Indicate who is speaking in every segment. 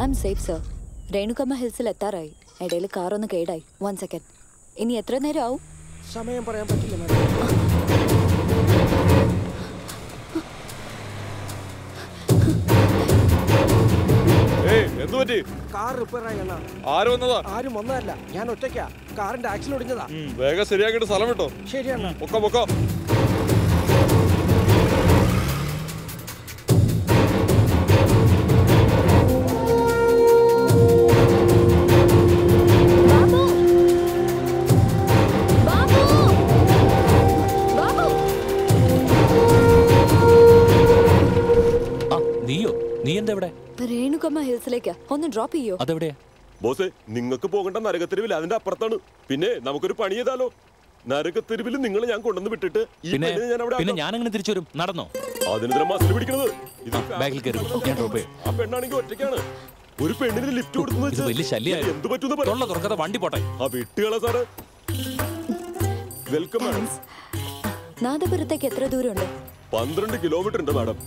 Speaker 1: I am safe sir. Renukamma ഹിൽസിൽ എത്താറായി. ഇടയിൽ കാറൊന്ന് കേടായി. 1 സെക്കൻഡ്. ഇനി എത്ര നേരം ആവും?
Speaker 2: സമയം പറയാൻ പറ്റില്ല മാഡം. കാർ റിപ്പയർ ആയി. ആരും വന്നതല്ല, ഞാൻ ഒറ്റയ്ക്കാ. കാറിന്റെ ആക്സിൽ ഒടിഞ്ഞതാ.
Speaker 3: വേഗം ശരിയാക്കിട്ട് സ്ഥലം വിട്ടോ.
Speaker 2: ശരിയാണ്.
Speaker 3: പൊക്കോ.
Speaker 1: രേണുകമ്മ ഹിൽസിലേക്ക് ഒന്ന് ഡ്രോപ്പ് ചെയ്യോ?
Speaker 4: അതെവിടെയാ
Speaker 3: ബോസേ? നിങ്ങൾക്ക് പോകേണ്ട നരകത്തെരുവിൽ അതിന്റെ അപ്പുറത്താണ്. പിന്നെ നമുക്കൊരു പണി ചെയ്താലോ? നരകത്തെരുവിൽ നിങ്ങളെ ഞാൻ കൊണ്ടുവന്ന് വിട്ടിട്ട്
Speaker 4: പിന്നെ ഞാൻ അങ്ങനെ തിരിച്ചു വരും. നടന്നോ?
Speaker 3: അതിനെതിരെ മസിൽ പിടിക്കണത്.
Speaker 4: ആ
Speaker 3: പെണ്ണാണെങ്കിൽ ഒറ്റയ്ക്കാണ്. ഒരു പെണ്ണിന് ലിഫ്റ്റ് കൊടുക്കുന്നത്
Speaker 4: വലിയ ശല്യം.
Speaker 3: എന്ത് പറ്റുന്ന
Speaker 4: വണ്ടി പോട്ടെ.
Speaker 3: ആ വിട്ടുകളാ സാറ്. Welcome madam.
Speaker 1: നാദപുരത്തേക്ക് എത്ര ദൂരമുണ്ട്?
Speaker 3: 12 കിലോമീറ്റർ ഉണ്ട് മാഡം.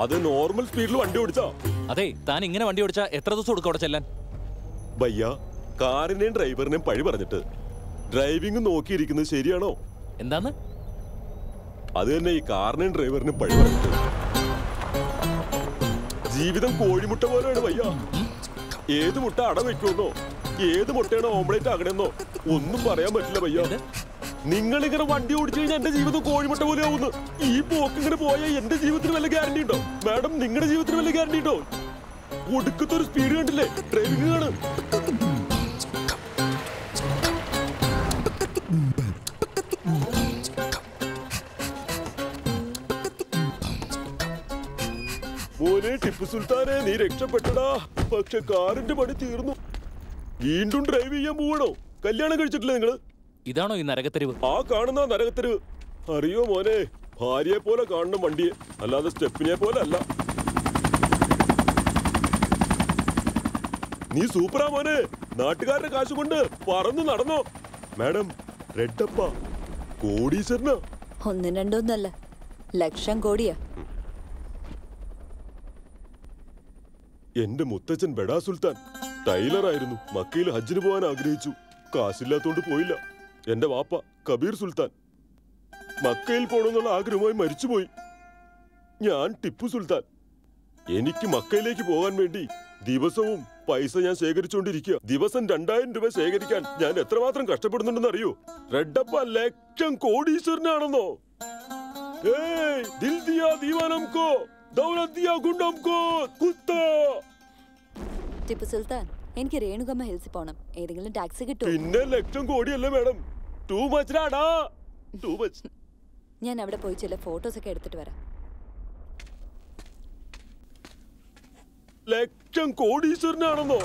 Speaker 3: അത് നോർമൽ സ്പീഡിൽ വണ്ടി ഓടിച്ചാ.
Speaker 4: അതെ, താൻ ഇങ്ങനെ വണ്ടി ഓടിച്ചാ എത്ര ദിവസം കൊടുക്കും അവിടെ ചെല്ലാൻ?
Speaker 3: ഭയ്യ, കാറിനെയും ഡ്രൈവറിനെയും പഴി പറഞ്ഞിട്ട് ഡ്രൈവിംഗ് നോക്കിയിരിക്കുന്നത് ശരിയാണോ?
Speaker 4: എന്താന്ന്?
Speaker 3: അത് തന്നെ, ഈ കാറിനെയും ഡ്രൈവറിനെയും പഴി പറഞ്ഞിട്ട്. ജീവിതം കോഴിമുട്ട പോലെയാണ് ഭയ്യ. ഏത് മുട്ട അട വെക്കുമെന്നോ ഏത് മുട്ടയാണോ ഓംപ്ലേറ്റ് ആകണമെന്നോ ഒന്നും പറയാൻ പറ്റില്ല ഭയ്യ. നിങ്ങളിങ്ങനെ വണ്ടി ഓടിച്ചു കഴിഞ്ഞാൽ എന്റെ ജീവിതം കോഴിമുട്ട പോലെ ആവുന്നു. ഈ പോക്ക് ഇങ്ങനെ പോയാൽ എന്റെ ജീവിതത്തിന് വല്ല ഗ്യാരണ്ടി ഉണ്ടോ മാഡം? നിങ്ങളുടെ ജീവിതത്തിന് വല്ല ഗ്യാരണ്ടി ഉണ്ടോ? ഒടുക്കത്തൊരു സ്പീഡ് കണ്ടില്ലേ ഡ്രൈവിംഗ് ആണ്. മോനെ ടിപ്പു സുൽത്താനെ, നീ രക്ഷപ്പെട്ടടാ. പക്ഷെ കാറിന്റെ പണി തീർന്നു. വീണ്ടും ഡ്രൈവ് ചെയ്യാൻ പോവണോ? കല്യാണം കഴിച്ചിട്ടില്ല നിങ്ങള്?
Speaker 4: ഇതാണോ ഈ നരകത്തെരുവ്?
Speaker 3: ആ കാണുന്ന നരകത്തെരുവ്. അറിയോ മോനെ, ഭാര്യയെ പോലെ കാണണം വണ്ടിയെ, അല്ലാതെ സ്റ്റെപ്പിനെ പോലെ അല്ല. നീ സൂപ്പറാ മോനെ. നാട്ടുകാരുടെ കാശ് കൊണ്ട് പറന്ന് നടന്നോ? മാഡം, റെഡപ്പ കോടീശ്വരനാ.
Speaker 1: 1 2 ഒന്നല്ല, ലക്ഷം കോടിയാ.
Speaker 3: എന്റെ മുത്തച്ഛൻ ബഡാ സുൽത്താൻ ടൈലറായിരുന്നു. മക്കയിൽ ഹജ്ജിന് പോകാൻ ആഗ്രഹിച്ചു. കാശില്ലാത്തോണ്ട് പോയില്ല. എന്റെ വാപ്പ കബീർ സുൽത്താൻ മക്കയിൽ പോകണമെന്നുള്ള ആഗ്രഹമായി മരിച്ചുപോയി. ഞാൻ ടിപ്പു സുൽത്താൻ. എനിക്ക് മക്കയിലേക്ക് പോകാൻ വേണ്ടി ദിവസവും പൈസ ഞാൻ ശേഖരിച്ചുകൊണ്ടിരിക്കുക. ദിവസം 2000 രൂപ ശേഖരിക്കാൻ ഞാൻ എത്രമാത്രം കഷ്ടപ്പെടുന്നുണ്ടെന്ന് അറിയോ? റെഡപ്പ ലക്ഷം കോടീശ്വരനാണെന്നോ? ദിൽ ദിയാ ദീവാനംകോ, ദൗലത് ദിയാ ഗുണ്ടംകോ, കുത്താ.
Speaker 1: ടിപ്പു സുൽത്താൻ, എനിക്ക് രേണുകമ്മ ഹിൽസിൽ പോണം. ഏതെങ്കിലും ടാക്സി കിട്ടുമോ?
Speaker 3: പിന്നെ ലക്ഷം കോടിയല്ലേ മാഡം? ടൂ മച്ച് ടാ, ടൂ മച്ച്.
Speaker 1: ഞാൻ അവിടെ പോയി ചില ഫോട്ടോസ് ഒക്കെ എടുത്തിട്ട് വരാം.
Speaker 3: ലക്ഷം കോടീശ്വരനാണെന്നോ?